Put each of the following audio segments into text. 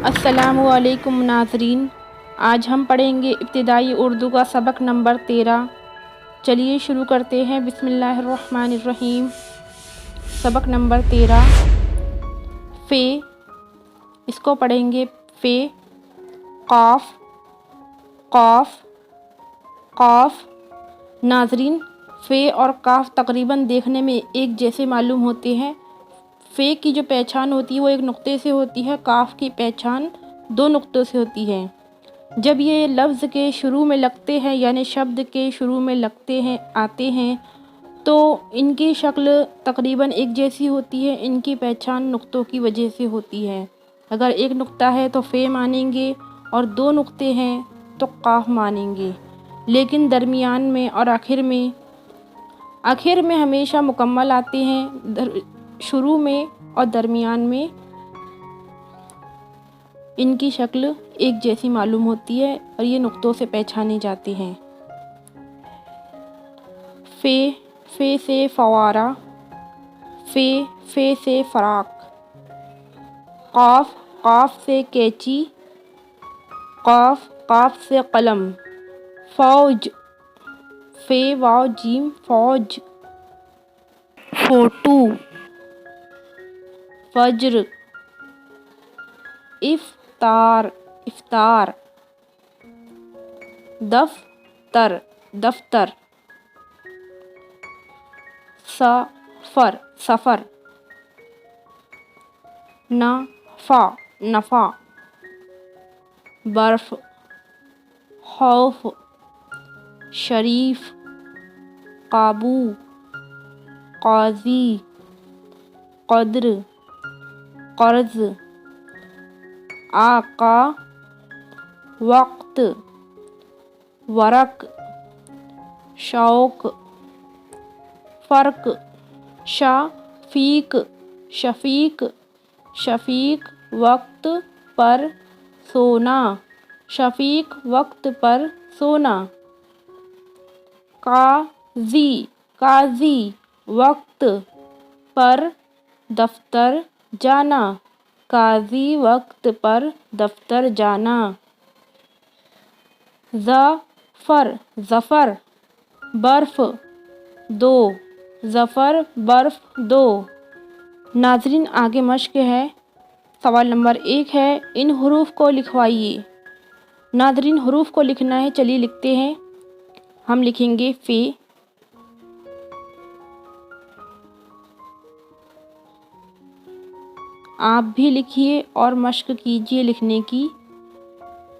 अस्सलामु अलैकुम नाज़रीन, आज हम पढ़ेंगे इब्तिदाई उर्दू का सबक नंबर 13। चलिए शुरू करते हैं। बिस्मिल्लाहिर्रहमानिर्रहीम। सबक नंबर 13 फ़े, इसको पढ़ेंगे फ़े। क़ाफ़, क़ाफ़, क़ाफ़। नाज़रीन, फ़े और काफ़ तकरीबन देखने में एक जैसे मालूम होते हैं। फ़े की जो पहचान होती है वो एक नुक्ते से होती है, काफ़ की पहचान दो नुक्तों से होती है। जब ये लफ्ज़ के शुरू में लगते हैं यानी शब्द के शुरू में लगते हैं आते हैं तो इनकी शक्ल तकरीबन एक जैसी होती है, इनकी पहचान नुक्तों की वजह से होती है। अगर एक नुक्ता है तो फ़े मानेंगे और दो नुक्ते हैं तो काफ़ मानेंगे, लेकिन दरमियान में और आखिर में हमेशा मुकम्मल आते हैं। शुरू में और दरमियान में इनकी शक्ल एक जैसी मालूम होती है और ये नुक्तों से पहचाने जाते हैं। फ़े, फ़े से फ़वारा, फ़े, फ़े से फ़राक। क़ाफ़, क़ाफ़ से कैंची, क़ाफ़, क़ाफ़ से क़लम। फ़ौज, फ़े वाव जीम फ़ौज। फ़ोटू, फ़ज्र। इफ़्तार, इफ़्तार। दफ़्तर, दफ़्तर। सफ़र, सफ़र। नफ़ा, नफ़ा। बर्फ़, खौफ। शरीफ, काबू। क़ाज़ी, क़द्र, क़र्ज़। आका, वक्त। वरक, शौक़। फ़र्क, शफ़ीक, शफ़ीक, शफ़ीक। वक्त पर सोना, शफ़ीक वक्त पर सोना। क़ाज़ी, क़ाज़ी वक्त पर दफ्तर जाना, क़ाज़ी वक्त पर दफ्तर जाना। ज़फ़र, ज़फ़र। बर्फ़, दो। ज़फ़र, बर्फ़, दो। नाज़रीन, आगे मश्क है। सवाल नंबर 1 है, इन हुरूफ को लिखवाइए। नाज़रीन, हुरूफ को लिखना है, चलिए लिखते हैं। हम लिखेंगे फ़े, आप भी लिखिए और मश्क कीजिए लिखने की।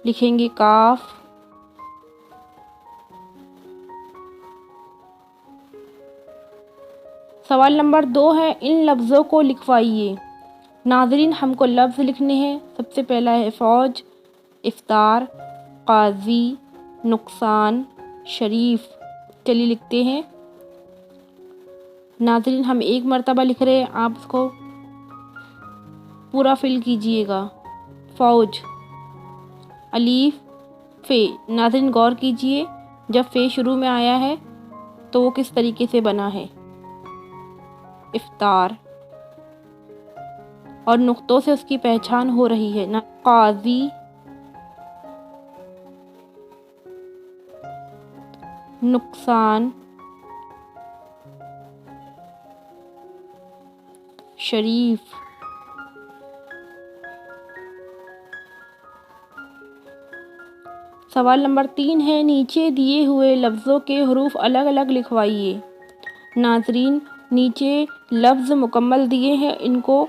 लिखेंगे काफ़, सवाल नंबर 2 है, इन लफ्ज़ों को लिखवाइए। नाज़रीन, हमको लफ्ज़ लिखने हैं। सबसे पहला है फ़ौज, इफ़्तार, क़ाज़ी, नुक़सान, शरीफ। चलिए लिखते हैं। नाज़रीन, हम एक मरतबा लिख रहे हैं, आप इसको पूरा फिल कीजिएगा। फ़ौज, अलीफ, फ़े। नाज़रीन, गौर कीजिए, जब फ़े शुरू में आया है तो वो किस तरीके से बना है। इफ़्तार, और नुक्तों से उसकी पहचान हो रही है ना। क़ाज़ी, नुक़सान, शरीफ। सवाल नंबर 3 है, नीचे दिए हुए लफ्ज़ों के हुरूफ अलग अलग लिखवाइए। नाज़रीन, नीचे लफ्ज़ मुकम्मल दिए हैं, इनको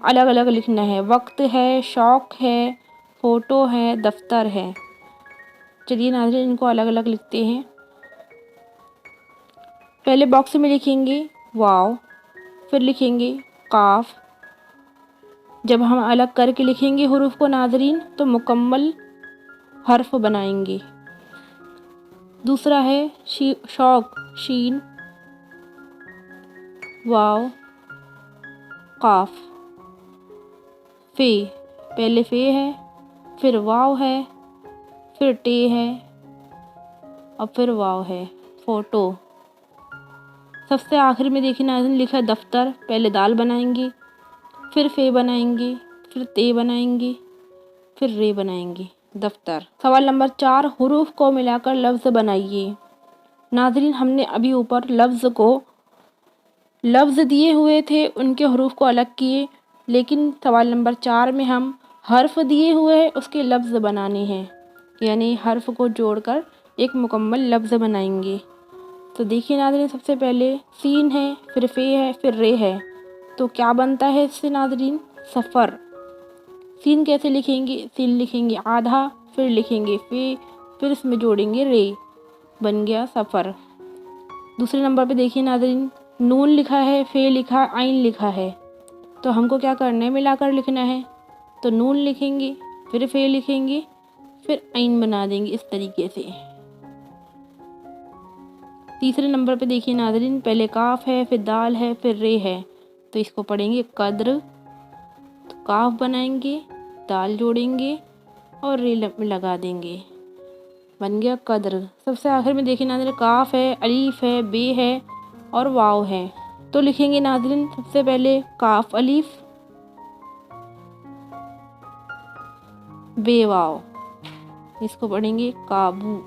अलग अलग लिखना है। वक्त है, शौक़ है, फ़ोटो है, दफ्तर है। चलिए नाज़रीन, इनको अलग अलग लिखते हैं। पहले बॉक्स में लिखेंगे वाव, फिर लिखेंगे काफ़। जब हम अलग करके लिखेंगे हुरूफ को नाज़रीन तो मुकम्मल हर्फ बनाएंगे। दूसरा है शौक़, शीन, वाव, काफ़। फ़े, पहले फ़े है, फिर वाव है, फिर टे है और फिर वाव है। फ़ोटो, सबसे आखिर में देखिए नाज़रीन लिखा है दफ्तर। पहले दाल बनाएंगे, फिर फ़े बनाएंगे, फिर ते बनाएंगे, फिर रे बनाएंगे, दफ्तर। सवाल नंबर 4, हरूफ को मिलाकर लफ्ज़ बनाइए। नाज़रीन, हमने अभी ऊपर लफ्ज़ दिए हुए थे, उनके हरूफ को अलग किए, लेकिन सवाल नंबर 4 में हम हर्फ दिए हुए हैं, उसके लफ्ज़ बनाने हैं, यानी हर्फ को जोड़कर एक मुकम्मल लफ्ज़ बनाएंगे। तो देखिए नाज़रीन, सबसे पहले सीन है, फिर फे है, फिर रे है, तो क्या बनता है इससे नाज़रीन? सफ़र। सीन कैसे लिखेंगे? सीन लिखेंगे आधा, फिर लिखेंगे फे, फिर इसमें जोड़ेंगे रे, बन गया सफ़र। दूसरे नंबर पे देखिए नाज़रीन, नून लिखा है, फे लिखा, आइन लिखा है, तो हमको क्या करना है? मिलाकर लिखना है। तो नून लिखेंगे, फिर फे लिखेंगे, फिर आइन बना देंगे इस तरीके से। तीसरे नंबर पे देखिए नाज़रीन, पहले काफ है, फिर दाल है, फिर रे है, तो इसको पढ़ेंगे कद्र। तो काफ बनाएंगे, दाल जोड़ेंगे और रे लगा देंगे, बन गया कद्र। सबसे आखिर में देखिए नाज़रीन, काफ है, अलीफ है, बे है और वाव है, तो लिखेंगे नाज़रीन सबसे पहले काफ अलीफ, बे वाव, इसको पढ़ेंगे काबू।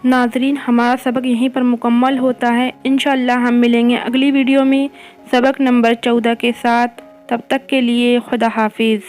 नाज़रीन, हमारा सबक यहीं पर मुकम्मल होता है। इंशाअल्लाह हम मिलेंगे अगली वीडियो में सबक नंबर 14 के साथ। तब तक के लिए खुदा हाफिज़।